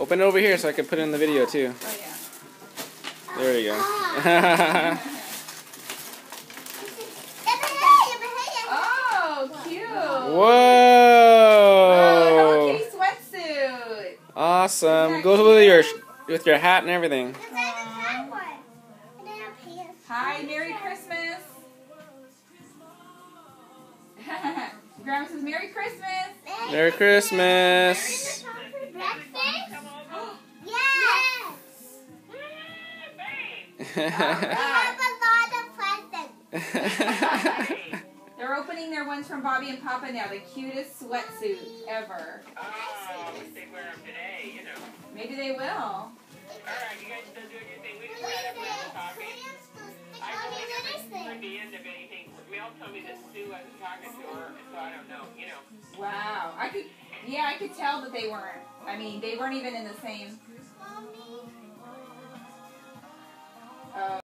Open it over here so I can put it in the video too. Oh, yeah. There you go. Oh, cute. Whoa! Oh, Hello Kitty sweatsuit. Awesome. Isn't Goes that with your hat and everything. Hi, Merry Christmas. Grandma says Merry Christmas. Merry Christmas. They're opening their ones from Bobby and Papa now. The cutest sweatsuit ever. Oh, if they wear them today, you know. Maybe they will. All right, you guys still doing your thing. We just got up with the coffee. I don't be into anything. Mel told me that Sue wasn't talking to her, so I don't know, you know. Wow. I could tell that they weren't. I mean, they weren't even in the same.